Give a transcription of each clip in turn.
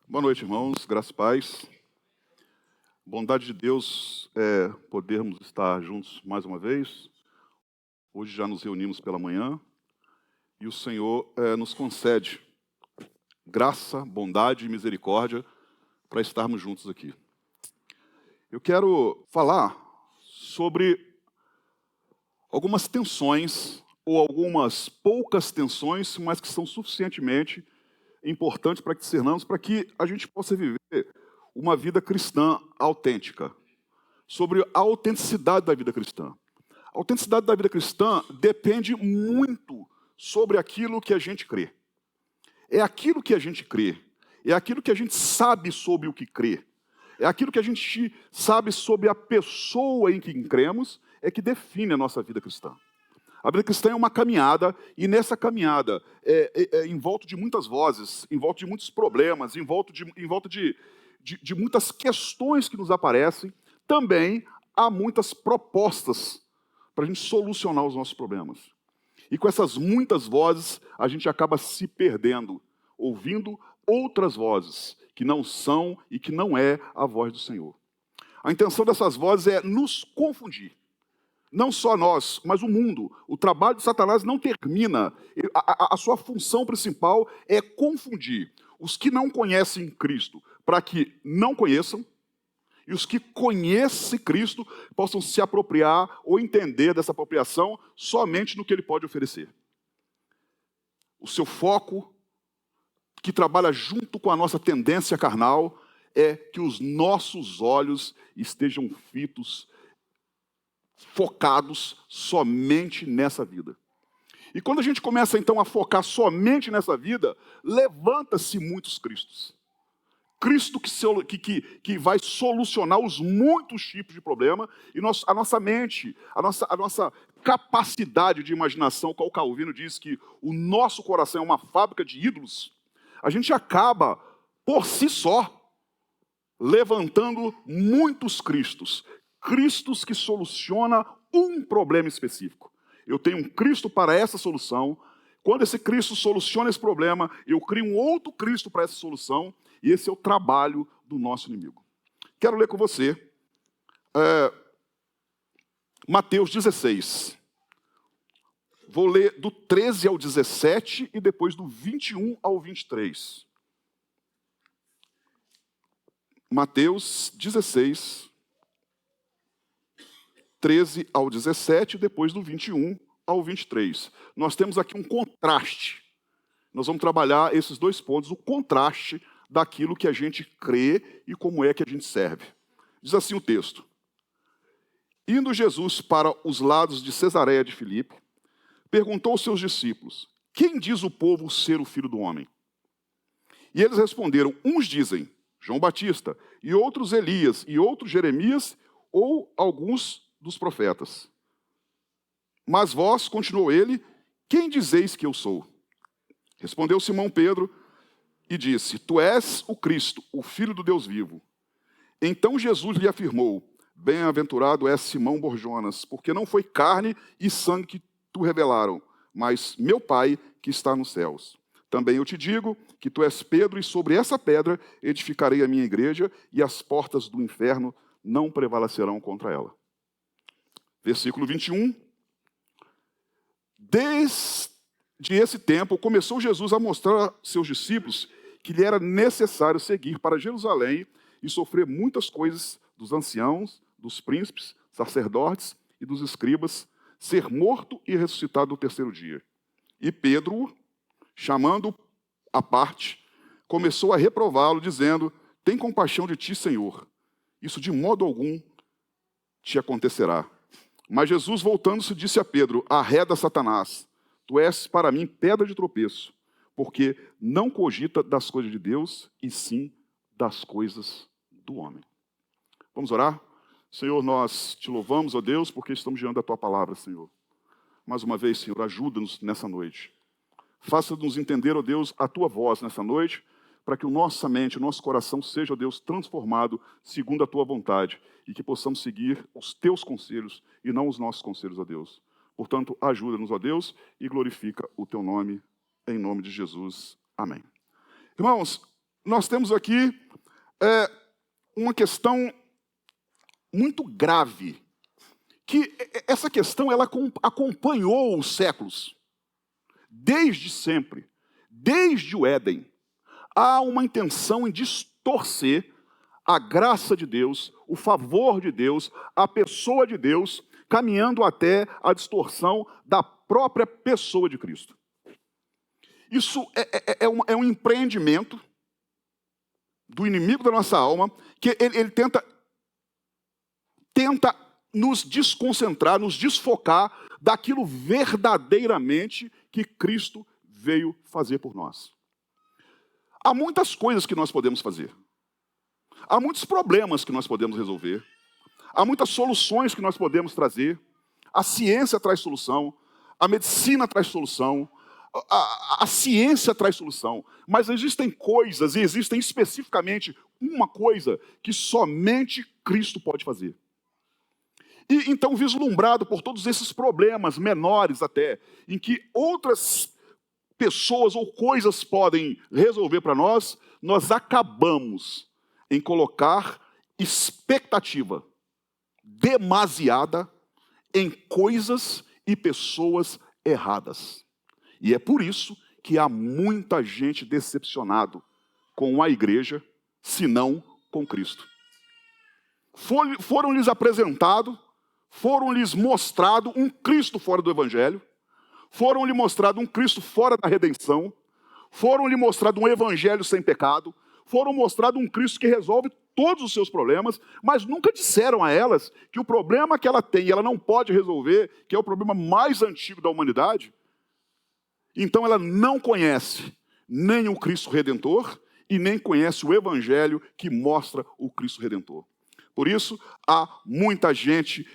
Boa noite, irmãos. Graça e paz. Bondade de Deus é podermos estar juntos mais uma vez. Hoje já nos reunimos pela manhã e o Senhor nos concede graça, bondade e misericórdia para estarmos juntos aqui. Eu quero falar sobre algumas tensões ou algumas poucas tensões, mas que são suficientemente importantes para que discernamos, para que a gente possa viver uma vida cristã autêntica. Sobre a autenticidade da vida cristã. A autenticidade da vida cristã depende muito sobre aquilo que a gente crê. É aquilo que a gente crê, é aquilo que a gente sabe sobre o que crê, é aquilo que a gente sabe sobre a pessoa em quem cremos, é que define a nossa vida cristã. A vida cristã é uma caminhada, e nessa caminhada, em volta de muitas vozes, em volta de muitos problemas, em volta de muitas questões que nos aparecem, também há muitas propostas para a gente solucionar os nossos problemas. E com essas muitas vozes, a gente acaba se perdendo, ouvindo outras vozes, que não são e que não é a voz do Senhor. A intenção dessas vozes é nos confundir. Não só nós, mas o mundo. O trabalho de Satanás não termina. A sua função principal é confundir os que não conhecem Cristo, para que não conheçam, e os que conhecem Cristo possam se apropriar ou entender dessa apropriação somente no que Ele pode oferecer. O seu foco, que trabalha junto com a nossa tendência carnal, é que os nossos olhos estejam fitos, focados somente nessa vida. E quando a gente começa então a focar somente nessa vida, levanta-se muitos Cristos. Cristo que vai solucionar os muitos tipos de problema, e a nossa mente, a nossa capacidade de imaginação, qual Calvino diz que o nosso coração é uma fábrica de ídolos, a gente acaba, por si só, levantando muitos Cristos que soluciona um problema específico. Eu tenho um Cristo para essa solução. Quando esse Cristo soluciona esse problema, eu crio um outro Cristo para essa solução, e esse é o trabalho do nosso inimigo. Quero ler com você Mateus 16. Vou ler do 13 ao 17 e depois do 21 ao 23. Mateus 16, 13 ao 17 e depois do 21 ao 23. Nós temos aqui um contraste. Nós vamos trabalhar esses dois pontos, o contraste daquilo que a gente crê e como é que a gente serve. Diz assim o texto: Indo Jesus para os lados de Cesareia de Filipe, perguntou aos seus discípulos: Quem diz o povo ser o Filho do Homem? E eles responderam: Uns dizem João Batista, e outros Elias, e outros Jeremias, ou alguns dos profetas. Mas vós, continuou ele, quem dizeis que eu sou? Respondeu Simão Pedro e disse: Tu és o Cristo, o Filho do Deus vivo. Então Jesus lhe afirmou: Bem-aventurado és Simão Borjonas, porque não foi carne e sangue que tu revelaram, mas meu Pai que está nos céus. Também eu te digo que tu és Pedro, e sobre essa pedra edificarei a minha igreja, e as portas do inferno não prevalecerão contra ela. Versículo 21. Desde esse tempo, começou Jesus a mostrar a seus discípulos que lhe era necessário seguir para Jerusalém e sofrer muitas coisas dos anciãos, dos príncipes, sacerdotes e dos escribas, ser morto e ressuscitado no terceiro dia. E Pedro, chamando-o à parte, começou a reprová-lo, dizendo: Tem compaixão de ti, Senhor. Isso de modo algum te acontecerá. Mas Jesus, voltando-se, disse a Pedro: Arreda, Satanás, tu és para mim pedra de tropeço, porque não cogita das coisas de Deus, e sim das coisas do homem. Vamos orar? Senhor, nós te louvamos, ó Deus, porque estamos diante da tua palavra, Senhor. Mais uma vez, Senhor, ajuda-nos nessa noite. Faça-nos entender, ó Deus, a tua voz nessa noite, para que nossa mente, o nosso coração seja, ó Deus, transformado segundo a tua vontade, e que possamos seguir os teus conselhos e não os nossos conselhos, ó Deus. Portanto, ajuda-nos, ó Deus, e glorifica o teu nome, em nome de Jesus. Amém. Irmãos, nós temos aqui uma questão muito grave, que essa questão ela acompanhou os séculos, desde sempre, desde o Éden. Há uma intenção em distorcer a graça de Deus, o favor de Deus, a pessoa de Deus, caminhando até a distorção da própria pessoa de Cristo. Isso é um empreendimento do inimigo da nossa alma, que ele tenta nos desconcentrar, nos desfocar daquilo verdadeiramente que Cristo veio fazer por nós. Há muitas coisas que nós podemos fazer. Há muitos problemas que nós podemos resolver. Há muitas soluções que nós podemos trazer. A ciência traz solução. A medicina traz solução. A ciência traz solução. Mas existem coisas, e existem especificamente uma coisa que somente Cristo pode fazer. E então, vislumbrado por todos esses problemas menores até, em que outras pessoas ou coisas podem resolver para nós, nós acabamos em colocar expectativa demasiada em coisas e pessoas erradas. E é por isso que há muita gente decepcionado com a igreja, se não com Cristo. Foram-lhes apresentados, foram-lhes mostrado um Cristo fora do Evangelho, foram-lhe mostrado um Cristo fora da redenção, foram-lhe mostrado um Evangelho sem pecado, foram mostrado um Cristo que resolve todos os seus problemas, mas nunca disseram a elas que o problema que ela tem e ela não pode resolver, que é o problema mais antigo da humanidade, então ela não conhece nem o Cristo Redentor e nem conhece o Evangelho que mostra o Cristo Redentor. Por isso, há muita gente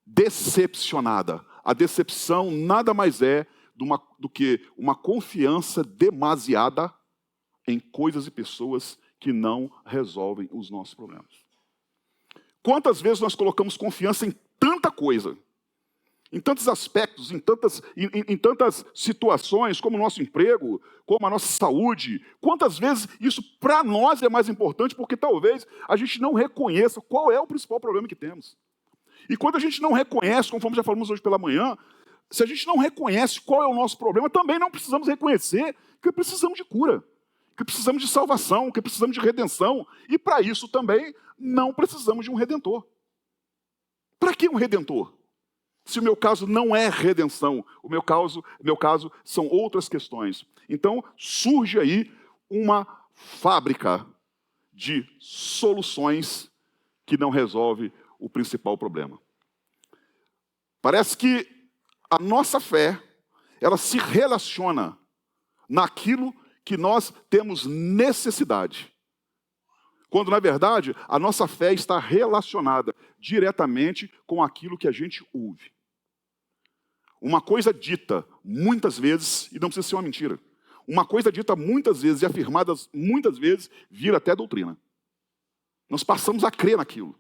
decepcionada. A decepção nada mais é do que uma confiança demasiada em coisas e pessoas que não resolvem os nossos problemas. Quantas vezes nós colocamos confiança em tanta coisa, em tantos aspectos, em tantas situações, como o nosso emprego, como a nossa saúde. Quantas vezes isso para nós é mais importante, porque talvez a gente não reconheça qual é o principal problema que temos. E quando a gente não reconhece, conforme já falamos hoje pela manhã, se a gente não reconhece qual é o nosso problema, também não precisamos reconhecer que precisamos de cura, que precisamos de salvação, que precisamos de redenção. E para isso também não precisamos de um redentor. Para que um redentor? Se o meu caso não é redenção, o meu caso são outras questões. Então, surge aí uma fábrica de soluções que não resolve o principal problema. Parece que a nossa fé, ela se relaciona naquilo que nós temos necessidade. Quando, na verdade, a nossa fé está relacionada diretamente com aquilo que a gente ouve. Uma coisa dita muitas vezes, e não precisa ser uma mentira, uma coisa dita muitas vezes e afirmada muitas vezes, vira até doutrina. Nós passamos a crer naquilo.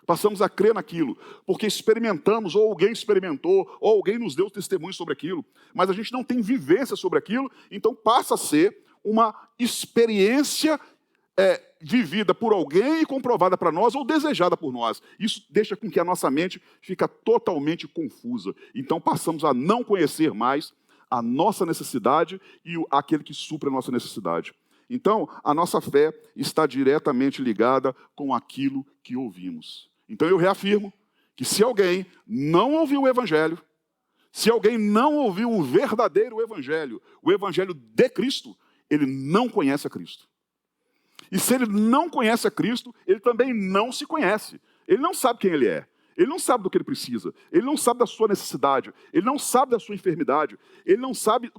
Passamos a crer naquilo, porque experimentamos, ou alguém experimentou, ou alguém nos deu testemunho sobre aquilo, mas a gente não tem vivência sobre aquilo, então passa a ser uma experiência vivida por alguém e comprovada para nós ou desejada por nós. Isso deixa com que a nossa mente fica totalmente confusa. Então passamos a não conhecer mais a nossa necessidade e aquele que supre a nossa necessidade. Então, a nossa fé está diretamente ligada com aquilo que ouvimos. Então eu reafirmo que se alguém não ouviu o Evangelho, se alguém não ouviu o verdadeiro Evangelho, o Evangelho de Cristo, ele não conhece a Cristo. E se ele não conhece a Cristo, ele também não se conhece. Ele não sabe quem ele é. Ele não sabe do que ele precisa. Ele não sabe da sua necessidade. Ele não sabe da sua enfermidade. Ele não sabe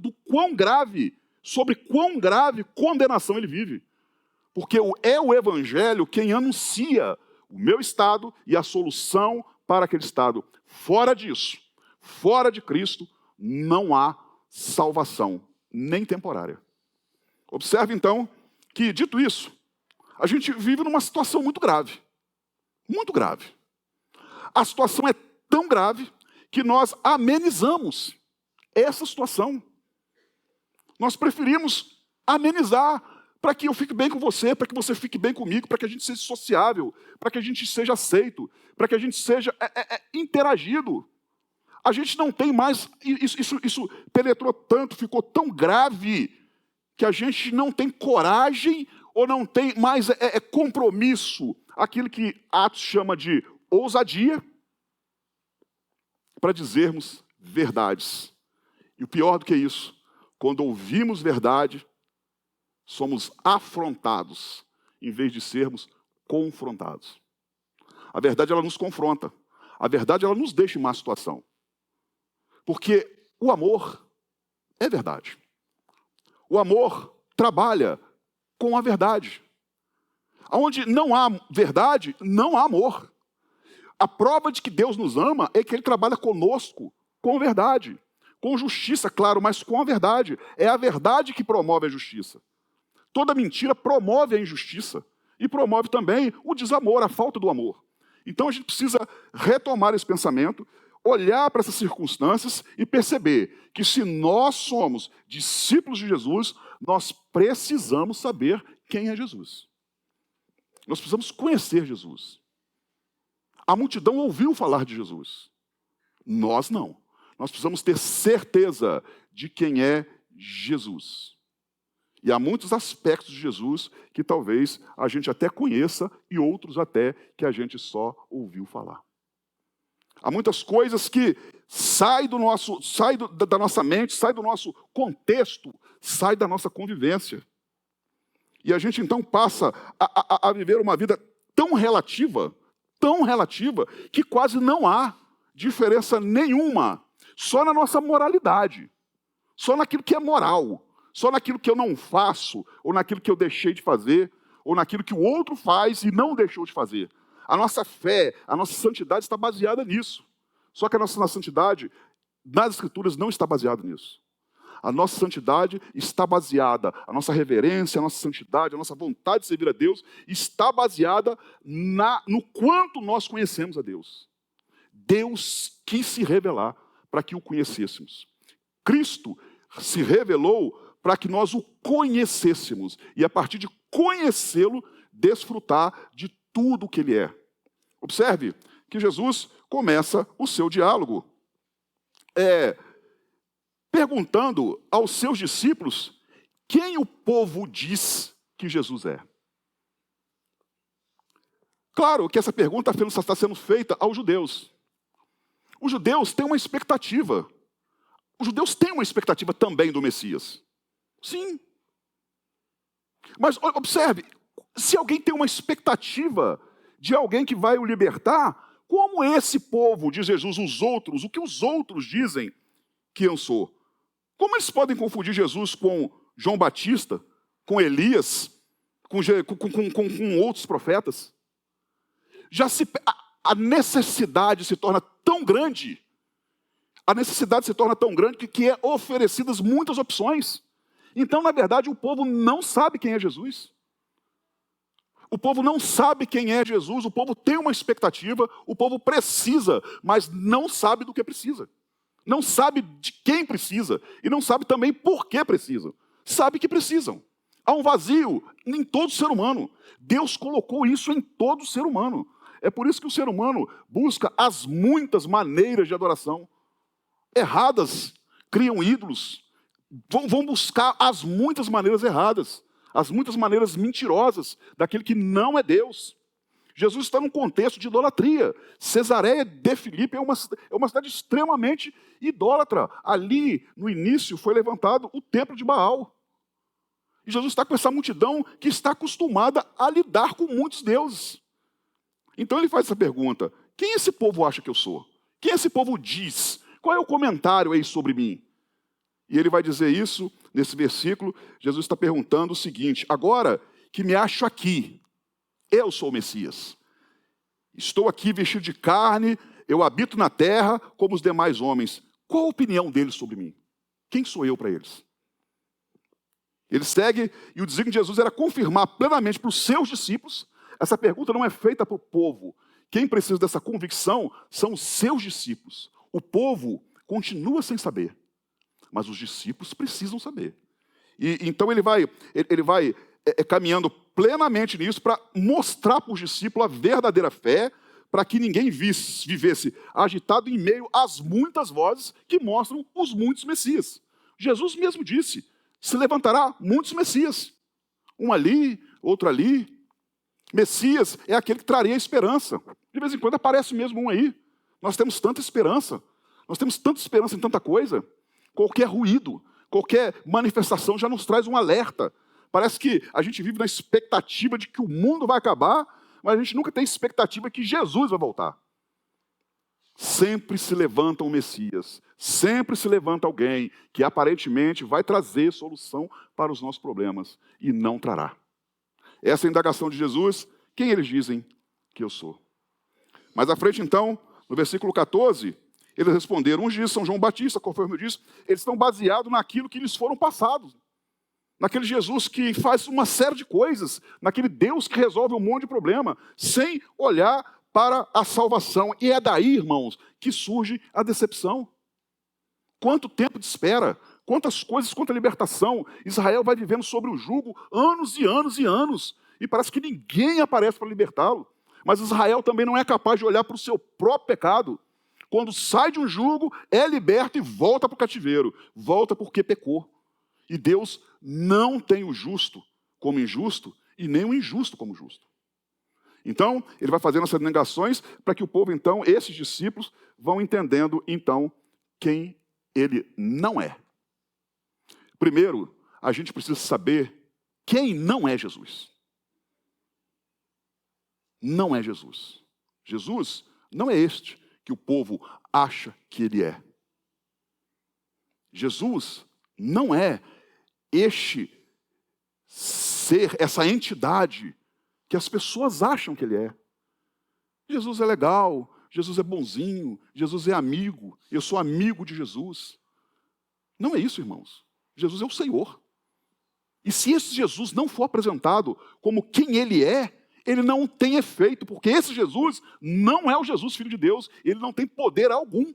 sobre quão grave condenação ele vive. Porque é o Evangelho quem anuncia o meu estado e a solução para aquele estado. Fora disso, fora de Cristo, não há salvação, nem temporária. Observe então que, dito isso, a gente vive numa situação muito grave. Muito grave. A situação é tão grave que nós amenizamos essa situação. Nós preferimos amenizar, para que eu fique bem com você, para que você fique bem comigo, para que a gente seja sociável, para que a gente seja aceito, para que a gente seja interagido. A gente não tem mais, isso penetrou tanto, ficou tão grave, que a gente não tem coragem ou não tem mais compromisso, aquilo que Atos chama de ousadia, para dizermos verdades. E o pior do que isso, quando ouvimos verdade, somos afrontados, em vez de sermos confrontados. A verdade, ela nos confronta. A verdade, ela nos deixa em má situação. Porque o amor é verdade. O amor trabalha com a verdade. Onde não há verdade, não há amor. A prova de que Deus nos ama é que Ele trabalha conosco com verdade. Com justiça, claro, mas com a verdade. É a verdade que promove a justiça. Toda mentira promove a injustiça. E promove também o desamor, a falta do amor. Então a gente precisa retomar esse pensamento, olhar para essas circunstâncias e perceber que se nós somos discípulos de Jesus, nós precisamos saber quem é Jesus. Nós precisamos conhecer Jesus. A multidão ouviu falar de Jesus. Nós não. Nós precisamos ter certeza de quem é Jesus. E há muitos aspectos de Jesus que talvez a gente até conheça e outros até que a gente só ouviu falar. Há muitas coisas que saem da nossa mente, saem do nosso contexto, saem da nossa convivência. E a gente então passa a viver uma vida tão relativa, que quase não há diferença nenhuma, só na nossa moralidade, só naquilo que é moral, só naquilo que eu não faço, ou naquilo que eu deixei de fazer, ou naquilo que o outro faz e não deixou de fazer. A nossa fé, a nossa santidade está baseada nisso. Só que a nossa santidade, nas Escrituras, não está baseada nisso. A nossa santidade está baseada, a nossa reverência, a nossa santidade, a nossa vontade de servir a Deus, está baseada no quanto nós conhecemos a Deus. Deus quis se revelar para que o conhecêssemos. Cristo se revelou para que nós o conhecêssemos. E a partir de conhecê-lo, desfrutar de tudo o que ele é. Observe que Jesus começa o seu diálogo perguntando aos seus discípulos quem o povo diz que Jesus é. Claro que essa pergunta está sendo feita aos judeus. Os judeus têm uma expectativa. Os judeus têm uma expectativa também do Messias. Sim. Mas observe, se alguém tem uma expectativa de alguém que vai o libertar, como esse povo de Jesus, o que os outros dizem que eu sou? Como eles podem confundir Jesus com João Batista, com Elias, com outros profetas? A necessidade se torna tão grande, que é oferecidas muitas opções. Então, na verdade, o povo não sabe quem é Jesus. O povo não sabe quem é Jesus, o povo tem uma expectativa, o povo precisa, mas não sabe do que precisa. Não sabe de quem precisa e não sabe também por que precisa. Sabe que precisam. Há um vazio em todo ser humano. Deus colocou isso em todo ser humano. É por isso que o ser humano busca as muitas maneiras de adoração. Erradas, criam ídolos, vão buscar as muitas maneiras erradas, as muitas maneiras mentirosas daquele que não é Deus. Jesus está num contexto de idolatria. Cesareia de Filipe é uma cidade extremamente idólatra. Ali, no início, foi levantado o templo de Baal. E Jesus está com essa multidão que está acostumada a lidar com muitos deuses. Então ele faz essa pergunta: quem esse povo acha que eu sou? Quem esse povo diz? Qual é o comentário aí sobre mim? E ele vai dizer isso nesse versículo. Jesus está perguntando o seguinte: agora que me acho aqui, eu sou o Messias. Estou aqui vestido de carne, eu habito na terra como os demais homens. Qual a opinião deles sobre mim? Quem sou eu para eles? Ele segue, e o desígnio de Jesus era confirmar plenamente para os seus discípulos. Essa pergunta não é feita para o povo. Quem precisa dessa convicção são os seus discípulos. O povo continua sem saber, mas os discípulos precisam saber. E então ele vai caminhando plenamente nisso para mostrar para os discípulos a verdadeira fé, para que ninguém vivesse agitado em meio às muitas vozes que mostram os muitos Messias. Jesus mesmo disse, se levantará muitos Messias. Um ali, outro ali. Messias é aquele que traria a esperança. De vez em quando aparece mesmo um aí. Nós temos tanta esperança. Nós temos tanta esperança em tanta coisa. Qualquer ruído, qualquer manifestação já nos traz um alerta. Parece que a gente vive na expectativa de que o mundo vai acabar, mas a gente nunca tem expectativa que Jesus vai voltar. Sempre se levanta um Messias, sempre se levanta alguém que aparentemente vai trazer solução para os nossos problemas e não trará. Essa é a indagação de Jesus, quem eles dizem que eu sou? Mais à frente, então, no versículo 14, eles responderam, uns dizem São João Batista, conforme eu disse, eles estão baseados naquilo que lhes foram passados. Naquele Jesus que faz uma série de coisas, naquele Deus que resolve um monte de problema, sem olhar para a salvação. E é daí, irmãos, que surge a decepção. Quanto tempo de espera, quantas coisas, quanta libertação. Israel vai vivendo sobre o jugo anos e anos e anos, e parece que ninguém aparece para libertá-lo. Mas Israel também não é capaz de olhar para o seu próprio pecado. Quando sai de um jugo, é liberto e volta para o cativeiro. Volta porque pecou. E Deus não tem o justo como injusto e nem o injusto como justo. Então, ele vai fazendo essas negações para que o povo, então, esses discípulos, vão entendendo, então, quem ele não é. Primeiro, a gente precisa saber quem não é Jesus. Não é Jesus. Jesus não é este que o povo acha que ele é. Jesus não é este ser, essa entidade que as pessoas acham que ele é. Jesus é legal, Jesus é bonzinho, Jesus é amigo, eu sou amigo de Jesus. Não é isso, irmãos. Jesus é o Senhor. E se esse Jesus não for apresentado como quem ele é, ele não tem efeito, porque esse Jesus não é o Jesus Filho de Deus, ele não tem poder algum.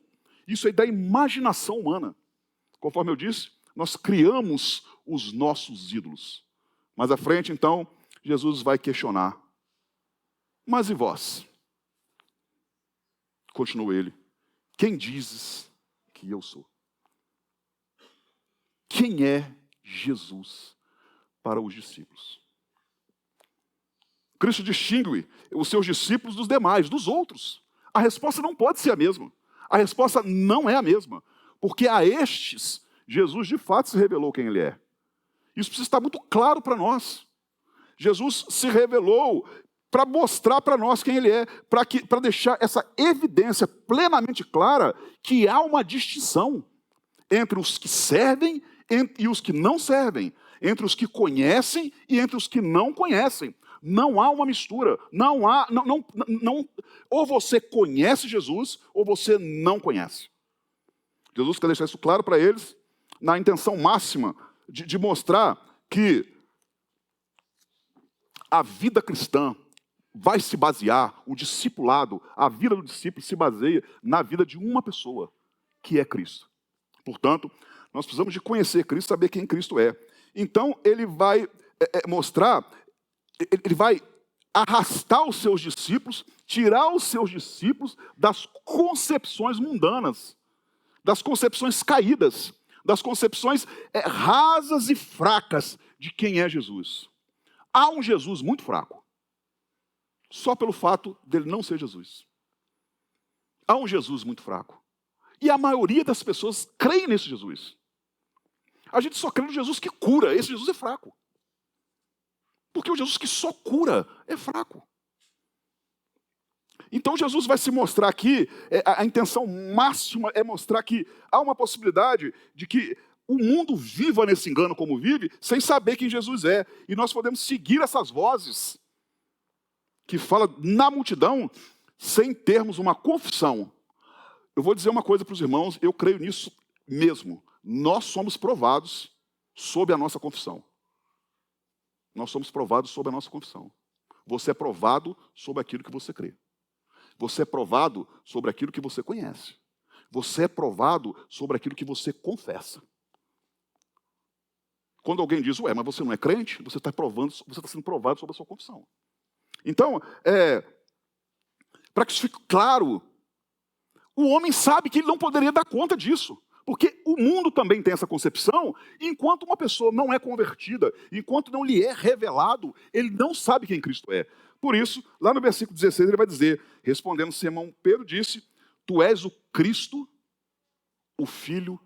Isso é da imaginação humana. Conforme eu disse, nós criamos os nossos ídolos. Mais à frente, então, Jesus vai questionar. Mas e vós? Continua ele. Quem dizes que eu sou? Quem é Jesus para os discípulos? Cristo distingue os seus discípulos dos demais, dos outros. A resposta não pode ser a mesma. A resposta não é a mesma. Porque a estes, Jesus de fato se revelou quem ele é. Isso precisa estar muito claro para nós. Jesus se revelou para mostrar para nós quem ele é, para deixar essa evidência plenamente clara que há uma distinção entre os que servem e os que não servem, entre os que conhecem e entre os que não conhecem. Não há uma mistura, ou você conhece Jesus ou você não conhece. Jesus quer deixar isso claro para eles, na intenção máxima de mostrar que a vida cristã vai se basear, o discipulado, a vida do discípulo se baseia na vida de uma pessoa, que é Cristo. Portanto, nós precisamos de conhecer Cristo, saber quem Cristo é. Então, ele vai mostrar, ele vai arrastar os seus discípulos, tirar os seus discípulos das concepções mundanas, das concepções caídas, das concepções rasas e fracas de quem é Jesus. Há um Jesus muito fraco, só pelo fato dele não ser Jesus. Há um Jesus muito fraco. E a maioria das pessoas crê nesse Jesus. A gente só crê no Jesus que cura, esse Jesus é fraco. Porque o Jesus que só cura é fraco. Então Jesus vai se mostrar aqui, a intenção máxima é mostrar que há uma possibilidade de que o mundo viva nesse engano como vive, sem saber quem Jesus é. E nós podemos seguir essas vozes que falam na multidão, sem termos uma confissão. Eu vou dizer uma coisa para os irmãos, eu creio nisso mesmo. Nós somos provados sob a nossa confissão. Nós somos provados sob a nossa confissão. Você é provado sobre aquilo que você crê. Você é provado sobre aquilo que você conhece. Você é provado sobre aquilo que você confessa. quando alguém diz, ué, mas você não é crente, você está sendo provado sobre a sua confissão. Então, para que isso fique claro, o homem sabe que ele não poderia dar conta disso. Porque o mundo também tem essa concepção, e enquanto uma pessoa não é convertida, enquanto não lhe é revelado, ele não sabe quem Cristo é. Por isso, lá no versículo 16, ele vai dizer, respondendo Simão Pedro, disse, tu és o Cristo, o Filho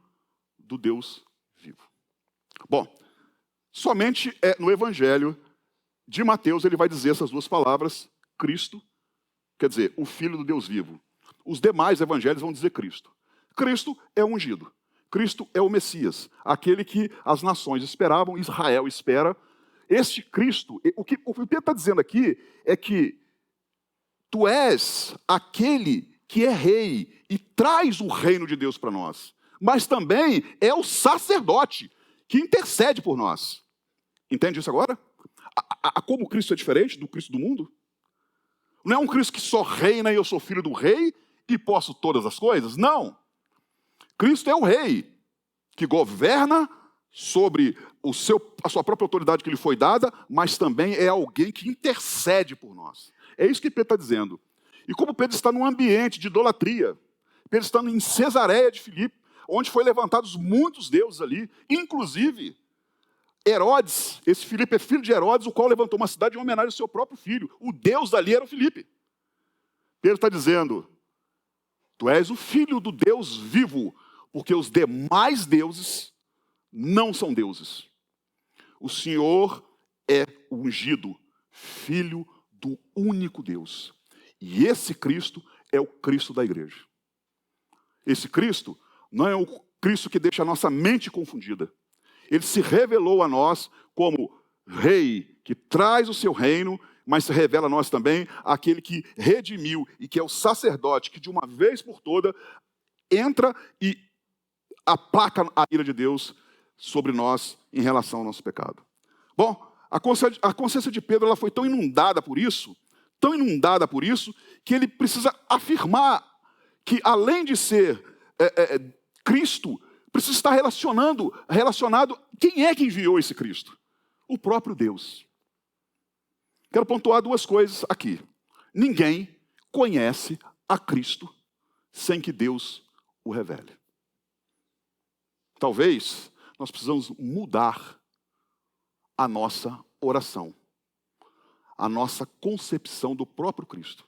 do Deus vivo. Bom, somente no Evangelho de Mateus ele vai dizer essas duas palavras, Cristo, quer dizer, o Filho do Deus vivo. Os demais evangelhos vão dizer Cristo. Cristo é o ungido. Cristo é o Messias, aquele que as nações esperavam, Israel espera. Este Cristo, o que Pedro está dizendo aqui é que tu és aquele que é rei e traz o reino de Deus para nós, mas também é o sacerdote que intercede por nós. Entende isso agora? Como Cristo é diferente do Cristo do mundo? Não é um Cristo que só reina e eu sou filho do rei e posso todas as coisas? Não. Cristo é o rei que governa sobre a sua própria autoridade que lhe foi dada, mas também é alguém que intercede por nós. É isso que Pedro está dizendo. E como Pedro está num ambiente de idolatria, Pedro está em Cesareia de Filipe, onde foi levantados muitos deuses ali, inclusive Herodes, esse Filipe é filho de Herodes, o qual levantou uma cidade em homenagem ao seu próprio filho. O Deus dali era o Filipe. Pedro está dizendo, tu és o filho do Deus vivo, porque os demais deuses não são deuses. O Senhor é o ungido, filho do único Deus. E esse Cristo é o Cristo da igreja. Esse Cristo não é o Cristo que deixa a nossa mente confundida. Ele se revelou a nós como rei que traz o seu reino, mas se revela a nós também aquele que redimiu e que é o sacerdote que de uma vez por toda entra e aplaca a ira de Deus sobre nós em relação ao nosso pecado. Bom, a consciência de Pedro ela foi tão inundada por isso, que ele precisa afirmar que além de ser Cristo, precisa estar relacionado quem é que enviou esse Cristo? O próprio Deus. Quero pontuar duas coisas aqui. Ninguém conhece a Cristo sem que Deus o revele. Talvez nós precisamos mudar a nossa oração, a nossa concepção do próprio Cristo.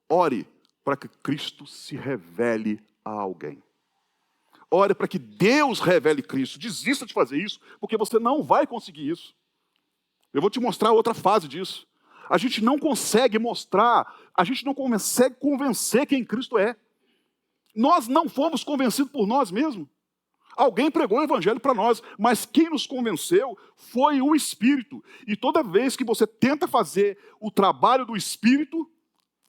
Ore para que Cristo se revele a alguém. Ore para que Deus revele Cristo. Desista de fazer isso, porque você não vai conseguir isso. Eu vou te mostrar outra fase disso. A gente não consegue mostrar, a gente não consegue convencer quem Cristo é. Nós não fomos convencidos por nós mesmos. Alguém pregou o evangelho para nós, mas quem nos convenceu foi o Espírito. E toda vez que você tenta fazer o trabalho do Espírito,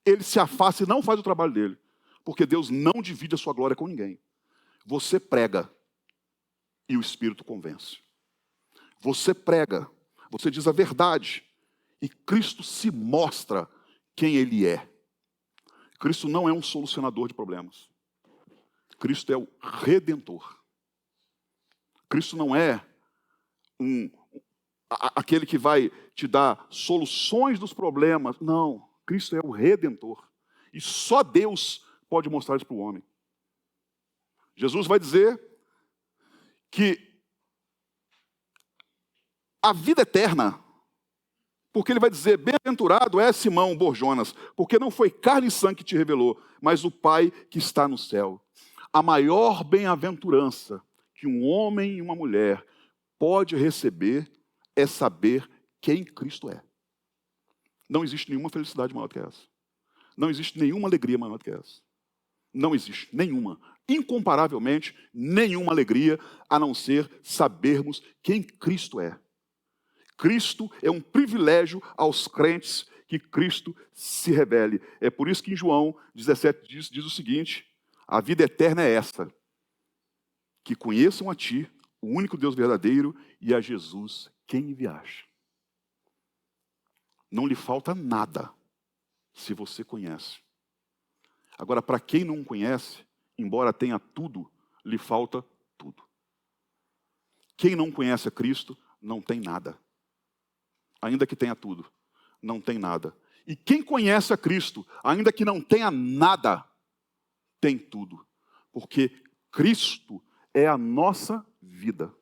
ele se afasta e não faz o trabalho dele. Porque Deus não divide a sua glória com ninguém. Você prega e o Espírito convence. Você prega, você diz a verdade e Cristo se mostra quem Ele é. Cristo não é um solucionador de problemas. Cristo é o Redentor. Cristo não é aquele que vai te dar soluções dos problemas. Não, Cristo é o Redentor. E só Deus pode mostrar isso para o homem. Jesus vai dizer que a vida eterna, porque ele vai dizer, bem-aventurado é Simão Borjonas, porque não foi carne e sangue que te revelou, mas o Pai que está no céu. A maior bem-aventurança que um homem e uma mulher pode receber é saber quem Cristo é. Não existe nenhuma felicidade maior do que essa. Não existe nenhuma alegria maior do que essa. Não existe nenhuma. Incomparavelmente, nenhuma alegria, a não ser sabermos quem Cristo é. Cristo é um privilégio aos crentes que Cristo se revele. É por isso que em João 17 diz o seguinte, a vida eterna é essa, que conheçam a Ti, o único Deus verdadeiro, e a Jesus, quem enviaste. Não lhe falta nada, se você conhece. Agora, para quem não conhece, embora tenha tudo, lhe falta tudo. Quem não conhece a Cristo não tem nada. Ainda que tenha tudo, não tem nada. E quem conhece a Cristo, ainda que não tenha nada, tem tudo. Porque Cristo é a nossa vida.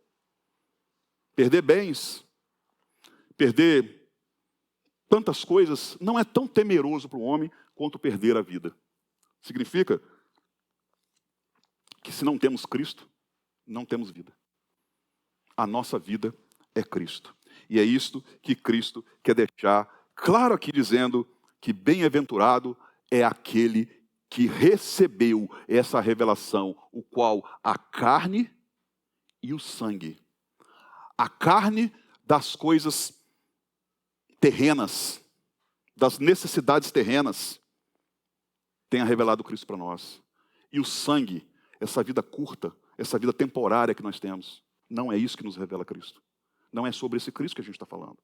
Perder bens, perder tantas coisas, não é tão temeroso para o homem quanto perder a vida. Significa que se não temos Cristo, não temos vida. A nossa vida é Cristo. E é isto que Cristo quer deixar claro aqui, dizendo que bem-aventurado é aquele que recebeu essa revelação, o qual a carne e o sangue. A carne das coisas terrenas, das necessidades terrenas, tenha revelado Cristo para nós. E o sangue, essa vida curta, essa vida temporária que nós temos, não é isso que nos revela Cristo. Não é sobre esse Cristo que a gente está falando.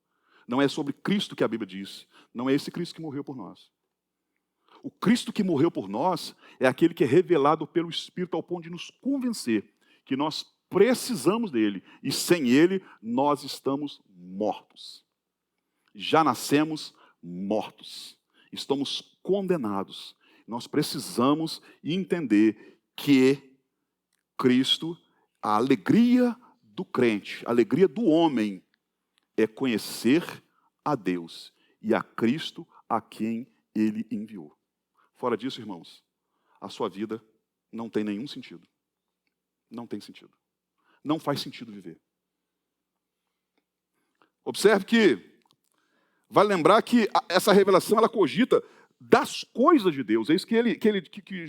Não é sobre Cristo que a Bíblia diz. Não é esse Cristo que morreu por nós. O Cristo que morreu por nós é aquele que é revelado pelo Espírito ao ponto de nos convencer que nós precisamos dele. E sem ele, nós estamos mortos. Já nascemos mortos. Estamos condenados. Nós precisamos entender que Cristo, a alegria do crente, a alegria do homem, é conhecer a Deus e a Cristo a quem ele enviou. Fora disso, irmãos, a sua vida não tem nenhum sentido. Não tem sentido. Não faz sentido viver. Observe que vale lembrar que essa revelação ela cogita das coisas de Deus. É isso que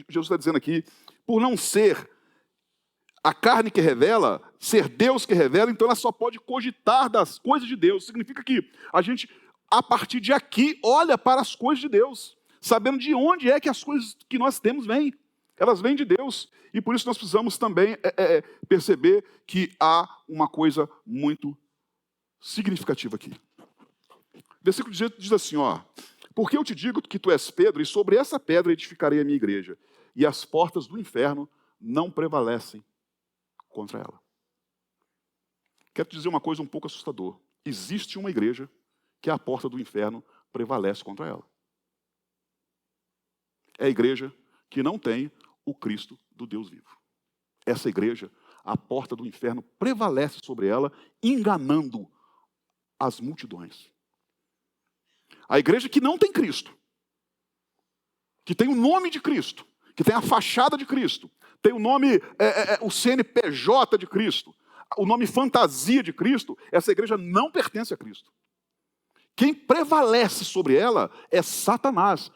Jesus está dizendo aqui. Por não ser a carne que revela, ser Deus que revela, então ela só pode cogitar das coisas de Deus. Significa que a gente, a partir de aqui, olha para as coisas de Deus, sabendo de onde é que as coisas que nós temos vêm. Elas vêm de Deus. E por isso nós precisamos também perceber que há uma coisa muito significativa aqui. Versículo 18 diz assim, ó: porque eu te digo que tu és Pedro, e sobre essa pedra edificarei a minha igreja, e as portas do inferno não prevalecem contra ela. Quero te dizer uma coisa um pouco assustadora. Existe uma igreja que a porta do inferno prevalece contra ela. É a igreja que não tem o Cristo do Deus vivo. Essa igreja, a porta do inferno prevalece sobre ela, enganando as multidões. A igreja que não tem Cristo, que tem o nome de Cristo, que tem a fachada de Cristo, tem o nome, o CNPJ de Cristo, o nome fantasia de Cristo, essa igreja não pertence a Cristo. Quem prevalece sobre ela é Satanás.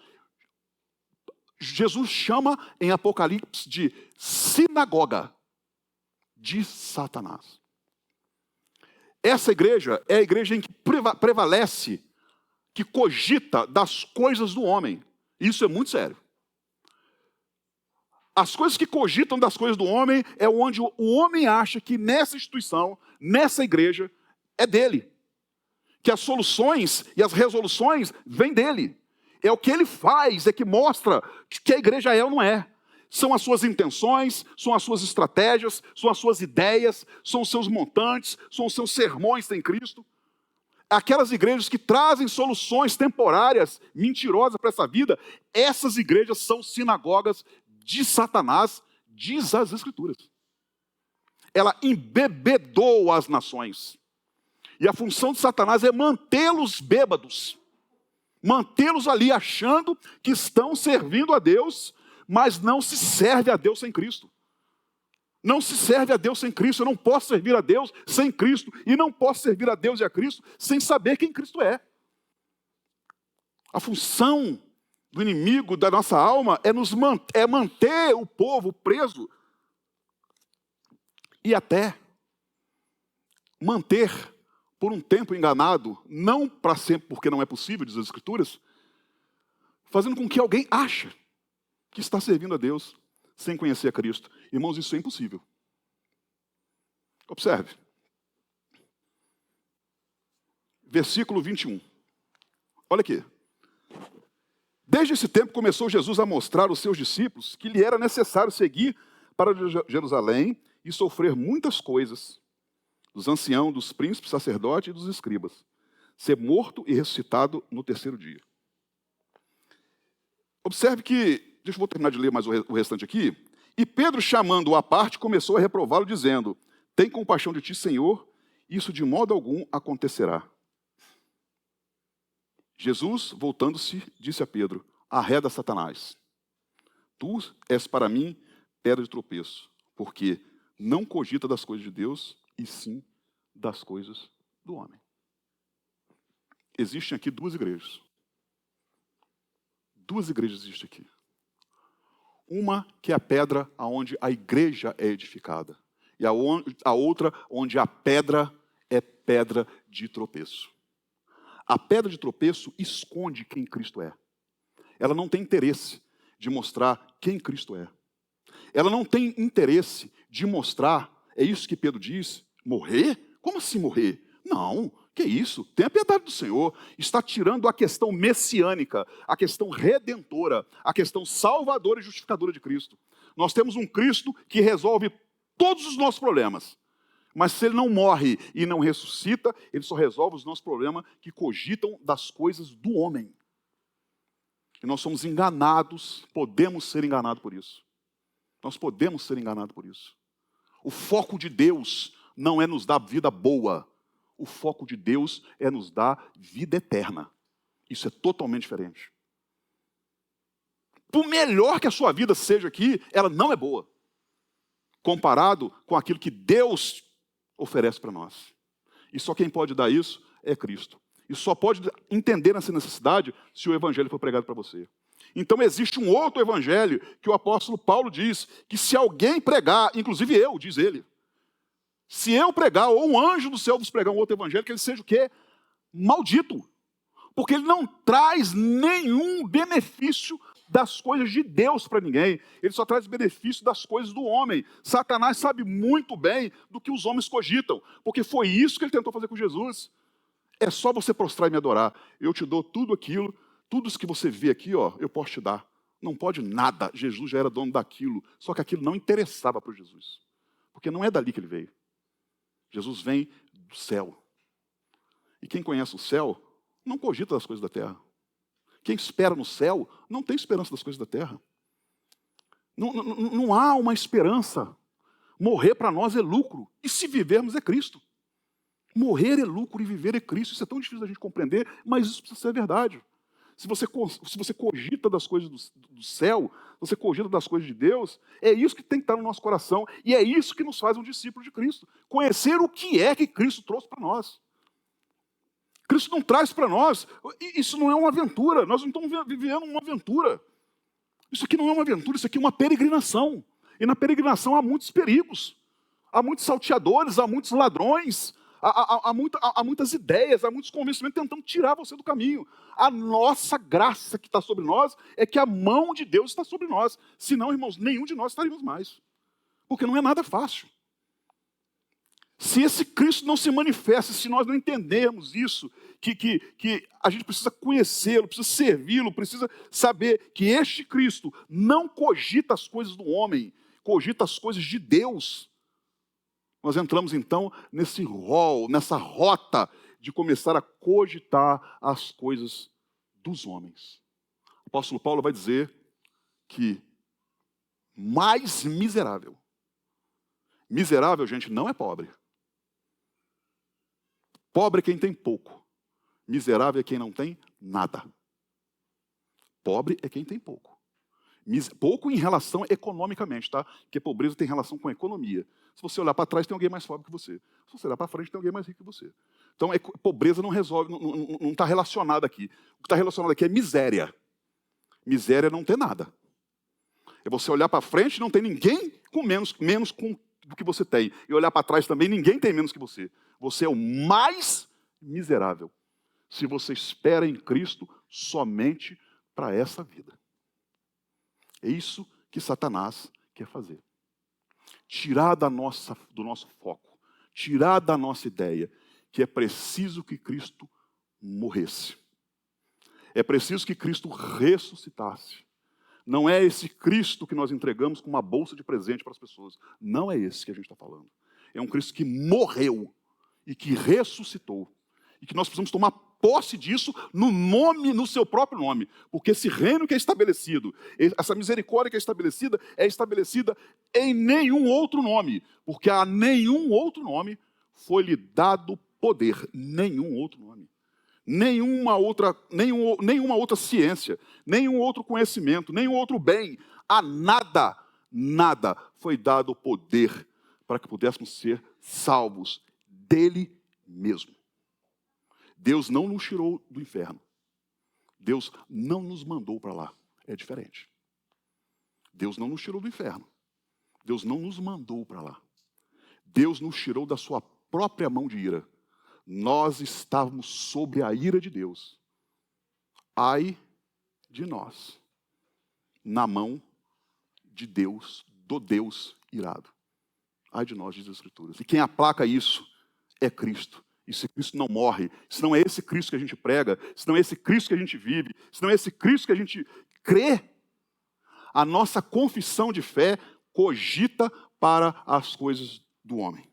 Jesus chama em Apocalipse de sinagoga de Satanás. Essa igreja é a igreja em que prevalece, que cogita das coisas do homem. Isso é muito sério. As coisas que cogitam das coisas do homem é onde o homem acha que nessa instituição, nessa igreja, é dele. Que as soluções e as resoluções vêm dele. É o que ele faz, é que mostra que a igreja é ou não é. São as suas intenções, são as suas estratégias, são as suas ideias, são os seus montantes, são os seus sermões em Cristo. Aquelas igrejas que trazem soluções temporárias, mentirosas para essa vida, essas igrejas são sinagogas de Satanás, diz as Escrituras. Ela embebedou as nações. E a função de Satanás é mantê-los bêbados. Mantê-los ali achando que estão servindo a Deus, mas não se serve a Deus sem Cristo. Não se serve a Deus sem Cristo. Eu não posso servir a Deus sem Cristo. E não posso servir a Deus e a Cristo sem saber quem Cristo é. A função do inimigo da nossa alma é manter o povo preso e até manter por um tempo enganado, não para sempre, porque não é possível, diz as Escrituras, fazendo com que alguém ache que está servindo a Deus sem conhecer a Cristo. Irmãos, isso é impossível. Observe. Versículo 21. Olha aqui. Desde esse tempo começou Jesus a mostrar aos seus discípulos que lhe era necessário seguir para Jerusalém e sofrer muitas coisas dos anciãos, dos príncipes, sacerdotes e dos escribas, ser morto e ressuscitado no terceiro dia. Observe que, vou terminar de ler mais o restante aqui, e Pedro, chamando-o à parte, começou a reprová-lo, dizendo: tem compaixão de ti, Senhor, isso de modo algum acontecerá. Jesus, voltando-se, disse a Pedro: arreda, Satanás, tu és para mim pedra de tropeço, porque não cogita das coisas de Deus, e sim das coisas do homem. Existem aqui duas igrejas. Duas igrejas existem aqui. Uma que é a pedra onde a igreja é edificada. E a outra onde a pedra é pedra de tropeço. A pedra de tropeço esconde quem Cristo é. Ela não tem interesse de mostrar quem Cristo é. Ela não tem interesse de mostrar, é isso que Pedro diz, morrer? Como assim morrer? Não, que isso? Tenha piedade do Senhor. Está tirando a questão messiânica, a questão redentora, a questão salvadora e justificadora de Cristo. Nós temos um Cristo que resolve todos os nossos problemas. Mas se ele não morre e não ressuscita, ele só resolve os nossos problemas que cogitam das coisas do homem. E nós somos enganados, podemos ser enganados por isso. Nós podemos ser enganados por isso. O foco de Deus não é nos dar vida boa. O foco de Deus é nos dar vida eterna. Isso é totalmente diferente. Por melhor que a sua vida seja aqui, ela não é boa. Comparado com aquilo que Deus oferece para nós. E só quem pode dar isso é Cristo. E só pode entender essa necessidade se o evangelho for pregado para você. Então existe um outro evangelho que o apóstolo Paulo diz que se alguém pregar, inclusive eu, diz ele, se eu pregar ou um anjo do céu vos pregar um outro evangelho, que ele seja o quê? Maldito. Porque ele não traz nenhum benefício das coisas de Deus para ninguém. Ele só traz benefício das coisas do homem. Satanás sabe muito bem do que os homens cogitam, porque foi isso que ele tentou fazer com Jesus. É só você prostrar e me adorar. Eu te dou tudo aquilo, tudo isso que você vê aqui, ó, eu posso te dar. Não pode nada. Jesus já era dono daquilo. Só que aquilo não interessava para Jesus. Porque não é dali que ele veio. Jesus vem do céu. E quem conhece o céu, não cogita das coisas da terra. Quem espera no céu, não tem esperança das coisas da terra. Não há uma esperança. Morrer para nós é lucro. E se vivermos é Cristo. Morrer é lucro e viver é Cristo. Isso é tão difícil da gente compreender, mas isso precisa ser verdade. Se você cogita das coisas do céu, você cogita das coisas de Deus, é isso que tem que estar no nosso coração. E é isso que nos faz um discípulo de Cristo. Conhecer o que é que Cristo trouxe para nós. Cristo não traz para nós, isso não é uma aventura, nós não estamos vivendo uma aventura. Isso aqui não é uma aventura, isso aqui é uma peregrinação. E na peregrinação há muitos perigos, há muitos salteadores, há muitos ladrões, há muitas ideias, há muitos convencimentos tentando tirar você do caminho. A nossa graça que está sobre nós é que a mão de Deus está sobre nós. Senão, irmãos, nenhum de nós estaríamos mais. Porque não é nada fácil. Se esse Cristo não se manifesta, se nós não entendermos isso, que a gente precisa conhecê-lo, precisa servi-lo, precisa saber que este Cristo não cogita as coisas do homem, cogita as coisas de Deus. Nós entramos então nesse rol, nessa rota de começar a cogitar as coisas dos homens. O apóstolo Paulo vai dizer que mais miserável. Miserável, gente, não é pobre. Pobre é quem tem pouco. Miserável é quem não tem nada. Pobre é quem tem pouco. Pouco em relação economicamente, tá? Porque pobreza tem relação com a economia. Se você olhar para trás, tem alguém mais pobre que você. Se você olhar para frente, tem alguém mais rico que você. Então, pobreza não resolve, não está relacionada aqui. O que está relacionado aqui é miséria. Miséria é não ter nada. É você olhar para frente, não tem ninguém com menos do que você tem. E olhar para trás também, ninguém tem menos que você. Você é o mais miserável. Se você espera em Cristo somente para essa vida. É isso que Satanás quer fazer. Tirar do nosso foco, tirar da nossa ideia que é preciso que Cristo morresse. É preciso que Cristo ressuscitasse. Não é esse Cristo que nós entregamos com uma bolsa de presente para as pessoas. Não é esse que a gente está falando. É um Cristo que morreu e que ressuscitou. E que nós precisamos tomar posse disso no seu próprio nome. Porque esse reino que é estabelecido, essa misericórdia que é estabelecida em nenhum outro nome. Porque a nenhum outro nome foi-lhe dado poder. Nenhum outro nome. Nenhuma outra ciência, nenhum outro conhecimento, nenhum outro bem. A nada foi dado poder para que pudéssemos ser salvos dele mesmo. Deus não nos tirou do inferno. Deus não nos mandou para lá. É diferente. Deus não nos tirou do inferno. Deus não nos mandou para lá. Deus nos tirou da sua própria mão de ira. Nós estávamos sob a ira de Deus. Ai de nós, na mão de Deus, do Deus irado. Ai de nós, diz as Escrituras. E quem aplaca isso é Cristo. E se Cristo não morre, se não é esse Cristo que a gente prega, se não é esse Cristo que a gente vive, se não é esse Cristo que a gente crê, a nossa confissão de fé cogita para as coisas do homem.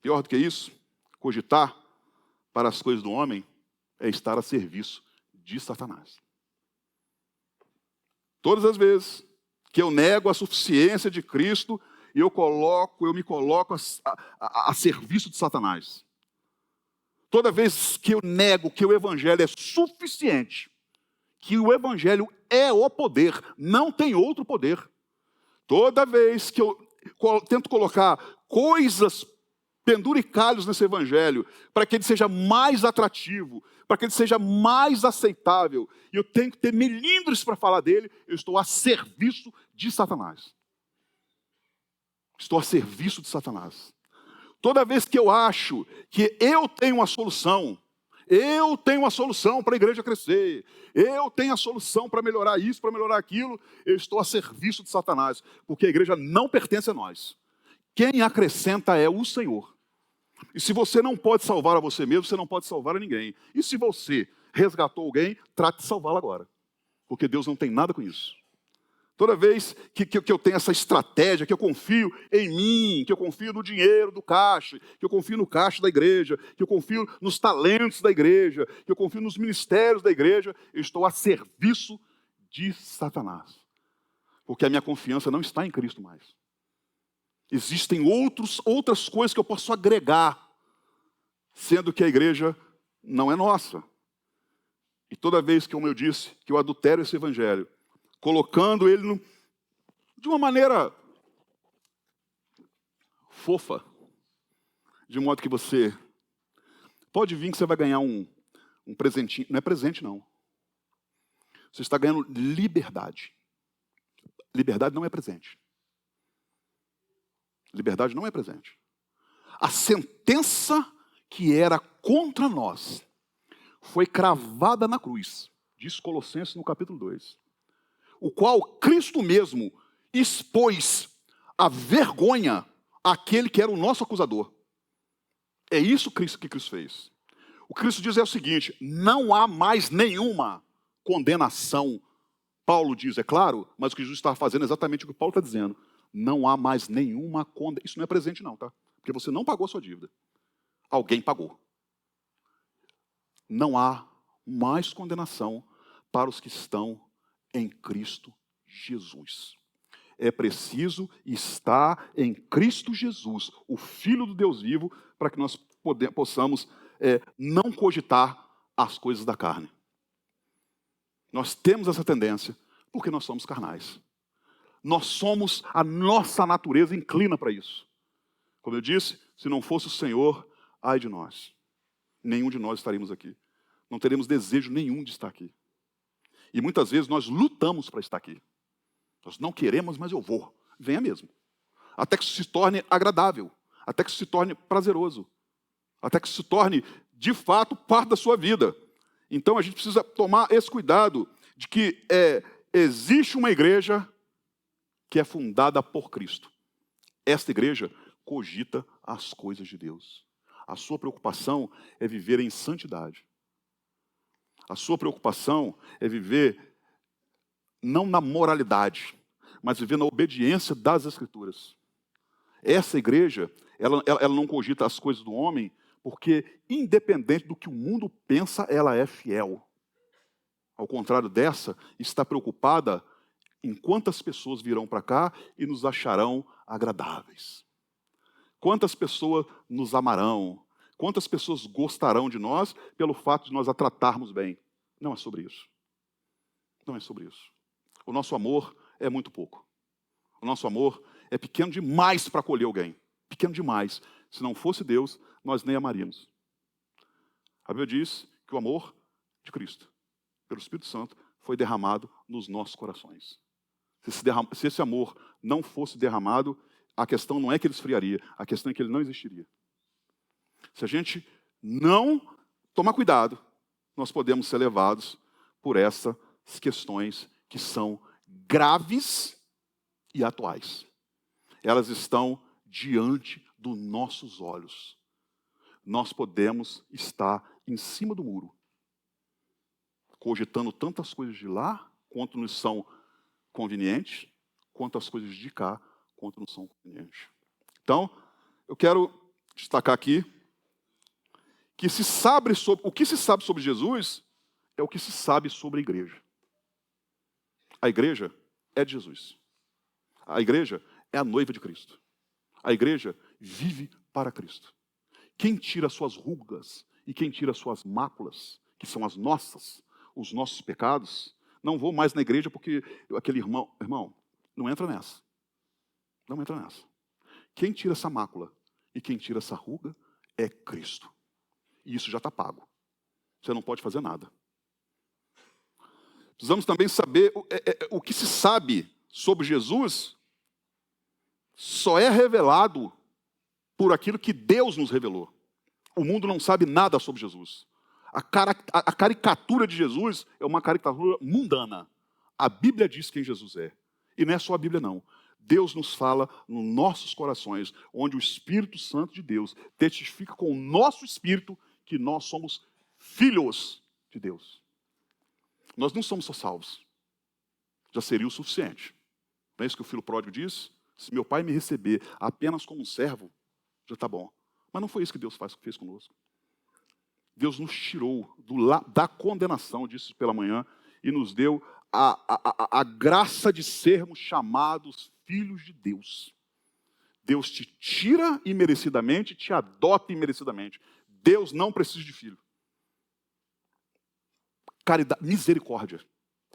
Pior do que isso, cogitar para as coisas do homem é estar a serviço de Satanás. Todas as vezes que eu nego a suficiência de Cristo, eu me coloco a serviço de Satanás. Toda vez que eu nego que o Evangelho é suficiente, que o Evangelho é o poder, não tem outro poder. Toda vez que eu tento colocar coisas, penduricalhos nesse Evangelho, para que ele seja mais atrativo, para que ele seja mais aceitável, e eu tenho que ter melindres para falar dele, eu estou a serviço de Satanás. Estou a serviço de Satanás. Toda vez que eu acho que eu tenho a solução para a igreja crescer, eu tenho a solução para melhorar isso, para melhorar aquilo, eu estou a serviço de Satanás, porque a igreja não pertence a nós. Quem acrescenta é o Senhor. E se você não pode salvar a você mesmo, você não pode salvar a ninguém. E se você resgatou alguém, trate de salvá-lo agora, porque Deus não tem nada com isso. Toda vez que eu tenho essa estratégia, que eu confio em mim, que eu confio no dinheiro do caixa, que eu confio no caixa da igreja, que eu confio nos talentos da igreja, que eu confio nos ministérios da igreja, eu estou a serviço de Satanás. Porque a minha confiança não está em Cristo mais. Existem outras coisas que eu posso agregar, sendo que a igreja não é nossa. E toda vez que, como eu disse, que eu adultero esse evangelho, colocando ele de uma maneira fofa, de modo que você pode vir que você vai ganhar um presentinho. Não é presente, não. Você está ganhando liberdade. Liberdade não é presente. Liberdade não é presente. A sentença que era contra nós foi cravada na cruz. Diz Colossenses no capítulo 2. O qual Cristo mesmo expôs a vergonha àquele que era o nosso acusador. É isso que Cristo fez. O que Cristo diz é o seguinte: não há mais nenhuma condenação. Paulo diz, é claro, mas o que Jesus está fazendo é exatamente o que Paulo está dizendo. Não há mais nenhuma condenação. Isso não é presente não, tá? Porque você não pagou a sua dívida. Alguém pagou. Não há mais condenação para os que estão em Cristo Jesus. É preciso estar em Cristo Jesus, o Filho do Deus vivo, para que nós possamos não cogitar as coisas da carne. Nós temos essa tendência porque nós somos carnais. A nossa natureza inclina para isso. Como eu disse, se não fosse o Senhor, ai de nós. Nenhum de nós estaríamos aqui. Não teremos desejo nenhum de estar aqui. E muitas vezes nós lutamos para estar aqui. Nós não queremos, mas eu vou. Venha mesmo. Até que isso se torne agradável. Até que isso se torne prazeroso. Até que isso se torne, de fato, parte da sua vida. Então a gente precisa tomar esse cuidado de que existe uma igreja que é fundada por Cristo. Esta igreja cogita as coisas de Deus. A sua preocupação é viver em santidade. A sua preocupação é viver não na moralidade, mas viver na obediência das Escrituras. Essa igreja, ela não cogita as coisas do homem, Porque, independente do que o mundo pensa, ela é fiel. Ao contrário dessa, está preocupada em quantas pessoas virão para cá e nos acharão agradáveis. Quantas pessoas nos amarão. Quantas pessoas gostarão de nós pelo fato de nós a tratarmos bem. Não é sobre isso. Não é sobre isso. O nosso amor é muito pouco. O nosso amor é pequeno demais para acolher alguém. Pequeno demais. Se não fosse Deus, nós nem amaríamos. A Bíblia diz que o amor de Cristo, pelo Espírito Santo, foi derramado nos nossos corações. Se esse amor não fosse derramado, a questão não é que ele esfriaria, a questão é que ele não existiria. Se a gente não tomar cuidado, nós podemos ser levados por essas questões que são graves e atuais. Elas estão diante dos nossos olhos. Nós podemos estar em cima do muro, cogitando tantas coisas de lá, quanto nos são convenientes, quanto as coisas de cá, quanto não são convenientes. Então, eu quero destacar aqui que o que se sabe sobre Jesus é o que se sabe sobre a igreja. A igreja é de Jesus. A igreja é a noiva de Cristo. A igreja vive para Cristo. Quem tira suas rugas e quem tira suas máculas, que são as nossas, os nossos pecados, não vou mais na igreja porque aquele irmão, não entra nessa. Não entra nessa. Quem tira essa mácula e quem tira essa ruga é Cristo. E isso já está pago. Você não pode fazer nada. Precisamos também saber o que se sabe sobre Jesus só é revelado por aquilo que Deus nos revelou. O mundo não sabe nada sobre Jesus. A caricatura de Jesus é uma caricatura mundana. A Bíblia diz quem Jesus é. E não é só a Bíblia, não. Deus nos fala nos nossos corações, onde o Espírito Santo de Deus testifica com o nosso espírito que nós somos filhos de Deus. Nós não somos só salvos. Já seria o suficiente. Não é isso que o filho pródigo diz? Se meu pai me receber apenas como um servo, já está bom. Mas não foi isso que Deus fez conosco. Deus nos tirou da condenação, disse pela manhã, e nos deu a graça de sermos chamados filhos de Deus. Deus te tira imerecidamente, te adota imerecidamente. Deus não precisa de filho. Caridade, misericórdia.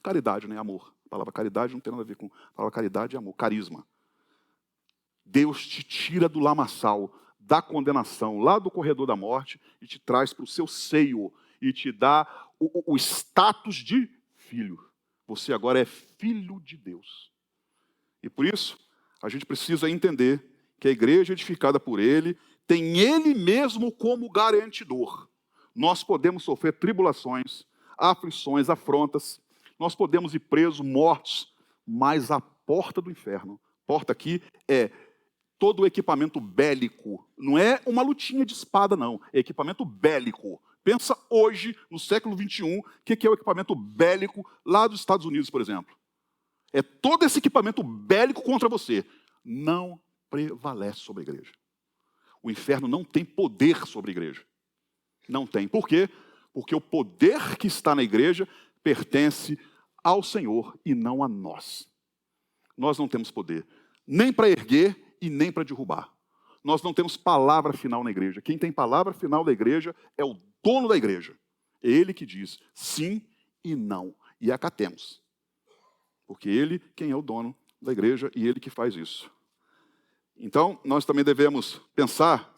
Caridade, né? Amor. A palavra caridade não tem nada a ver com a palavra caridade e amor. Carisma. Deus te tira do lamaçal, da condenação, lá do corredor da morte, e te traz para o seu seio, e te dá o status de filho. Você agora é filho de Deus. E por isso, a gente precisa entender que a igreja edificada por Ele tem Ele mesmo como garantidor. Nós podemos sofrer tribulações, aflições, afrontas, nós podemos ir presos, mortos, mas a porta do inferno, porta aqui é todo o equipamento bélico, não é uma lutinha de espada não, é equipamento bélico. Pensa hoje, no século XXI, o que é o equipamento bélico lá dos Estados Unidos, por exemplo. É todo esse equipamento bélico contra você. Não prevalece sobre a igreja. O inferno não tem poder sobre a igreja. Não tem. Por quê? Porque o poder que está na igreja pertence ao Senhor e não a nós. Nós não temos poder nem para erguer e nem para derrubar. Nós não temos palavra final na igreja. Quem tem palavra final da igreja é o dono da igreja. É ele que diz sim e não. E acatemos. Porque ele, quem é o dono da igreja, e ele que faz isso. Então, nós também devemos pensar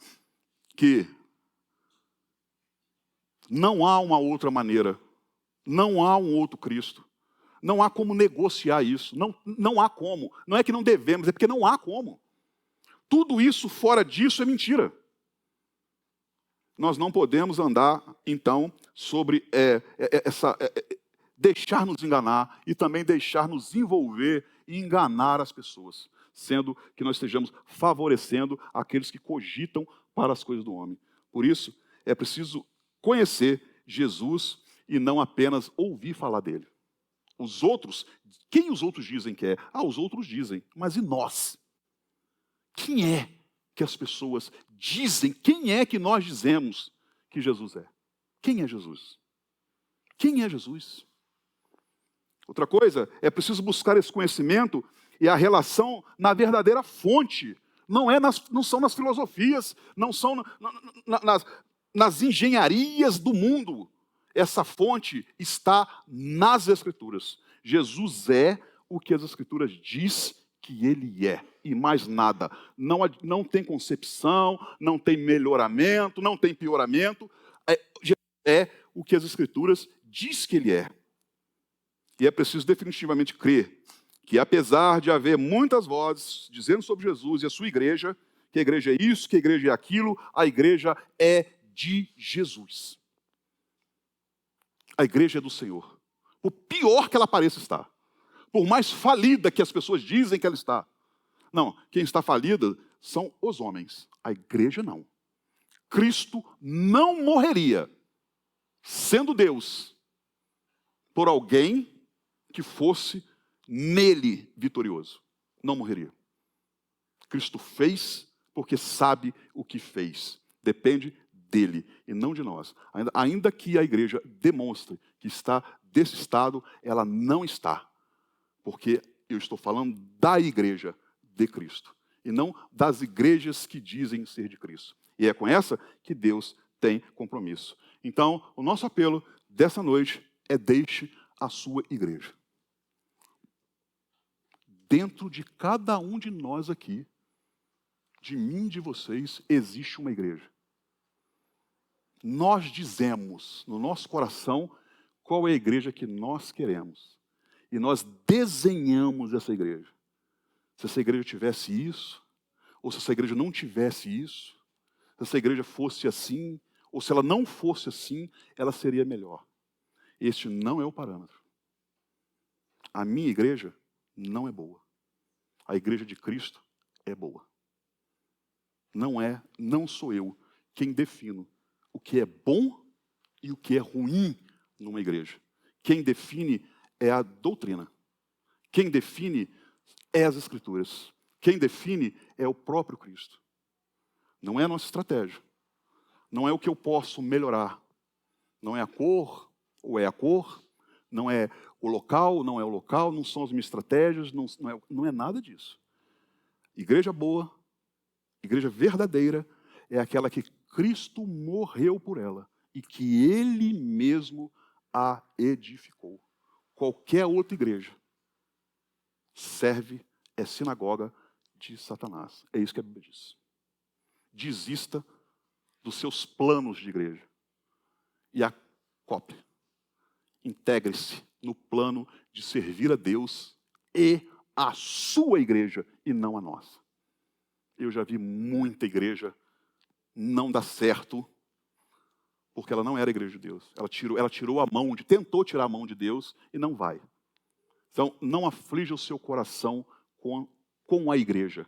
que não há uma outra maneira, não há um outro Cristo, não há como negociar isso, não há como. Não é que não devemos, é porque não há como. Tudo isso fora disso é mentira. Nós não podemos andar, então, sobre deixar nos enganar e também deixar nos envolver e enganar as pessoas, sendo que nós estejamos favorecendo aqueles que cogitam para as coisas do homem. Por isso, é preciso conhecer Jesus e não apenas ouvir falar dele. Os outros, quem os outros dizem que é? Os outros dizem, mas e nós? Quem é que as pessoas dizem, quem é que nós dizemos que Jesus é? Quem é Jesus? Quem é Jesus? Outra coisa, é preciso buscar esse conhecimento e a relação na verdadeira fonte. Não são nas filosofias, não são nas engenharias do mundo. Essa fonte está nas Escrituras. Jesus é o que as Escrituras diz que ele é, e mais nada. Não tem concepção, não tem melhoramento, não tem pioramento. Jesus é o que as Escrituras diz que ele é. E é preciso definitivamente crer que, apesar de haver muitas vozes dizendo sobre Jesus e a sua igreja, que a igreja é isso, que a igreja é aquilo, a igreja é de Jesus. A igreja é do Senhor. Por pior que ela pareça estar, por mais falida que as pessoas dizem que ela está. Não, quem está falida são os homens, a igreja não. Cristo não morreria, sendo Deus, por alguém que fosse nele vitorioso. Não morreria. Cristo fez porque sabe o que fez. Depende dele e não de nós. Ainda que a igreja demonstre que está desse estado, ela não está. Porque eu estou falando da igreja de Cristo. E não das igrejas que dizem ser de Cristo. E é com essa que Deus tem compromisso. Então, o nosso apelo dessa noite é: deixe a sua igreja. Dentro de cada um de nós aqui, de mim e de vocês, existe uma igreja. Nós dizemos no nosso coração qual é a igreja que nós queremos. E nós desenhamos essa igreja. Se essa igreja tivesse isso, ou se essa igreja não tivesse isso, se essa igreja fosse assim, ou se ela não fosse assim, ela seria melhor. Este não é o parâmetro. A minha igreja não é boa. A igreja de Cristo é boa. Não sou eu quem defino o que é bom e o que é ruim numa igreja. Quem define é a doutrina. Quem define é as Escrituras. Quem define é o próprio Cristo. Não é a nossa estratégia. Não é o que eu posso melhorar. Não é a cor, ou é a cor. Não é o local, não é o local. Não são as minhas estratégias. Não é nada disso. Igreja boa, igreja verdadeira, é aquela que Cristo morreu por ela e que Ele mesmo a edificou. Qualquer outra igreja é sinagoga de Satanás. É isso que a Bíblia diz. Desista dos seus planos de igreja e acople. Integre-se no plano de servir a Deus e a sua igreja e não a nossa. Eu já vi muita igreja não dar certo porque ela não era a igreja de Deus. Ela tentou tirar a mão de Deus e não vai. Então, não aflija o seu coração com a igreja,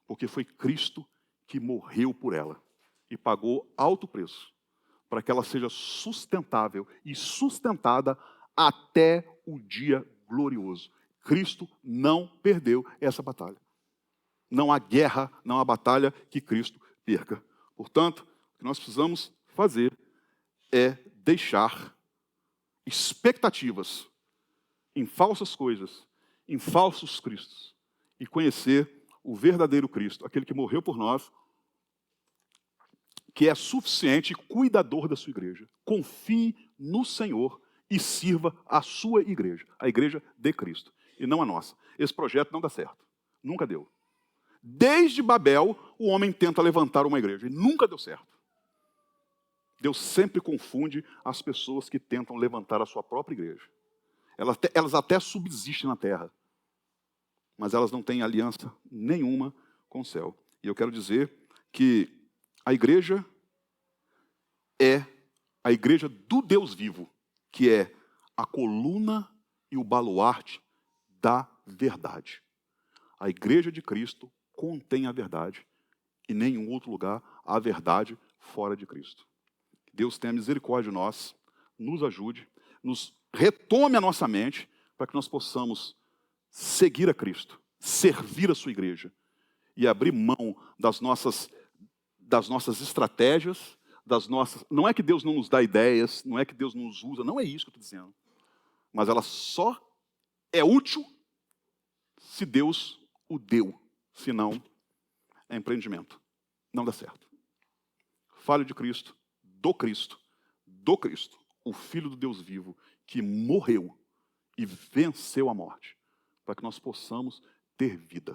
porque foi Cristo que morreu por ela e pagou alto preço para que ela seja sustentável e sustentada até o dia glorioso. Cristo não perdeu essa batalha. Não há guerra, não há batalha que Cristo perca. Portanto, o que nós precisamos fazer é deixar expectativas em falsas coisas, em falsos cristos, e conhecer o verdadeiro Cristo, aquele que morreu por nós, que é suficiente e cuidador da sua igreja. Confie no Senhor e sirva a sua igreja, a igreja de Cristo, e não a nossa. Esse projeto não dá certo, nunca deu. Desde Babel, o homem tenta levantar uma igreja, e nunca deu certo. Deus sempre confunde as pessoas que tentam levantar a sua própria igreja. Elas até subsistem na terra, mas elas não têm aliança nenhuma com o céu. E eu quero dizer que a igreja é a igreja do Deus vivo, que é a coluna e o baluarte da verdade. A igreja de Cristo contém a verdade, e em nenhum outro lugar há verdade fora de Cristo. Deus tenha misericórdia de nós, nos ajude, nos retome a nossa mente, para que nós possamos seguir a Cristo, servir a sua igreja, e abrir mão das nossas das nossas estratégias, das nossas... Não é que Deus não nos dá ideias, não é que Deus não nos usa, não é isso que eu estou dizendo. Mas ela só é útil se Deus o deu. Senão, é empreendimento. Não dá certo. Fale de Cristo, do Cristo, do Cristo, o Filho do Deus vivo, que morreu e venceu a morte, para que nós possamos ter vida.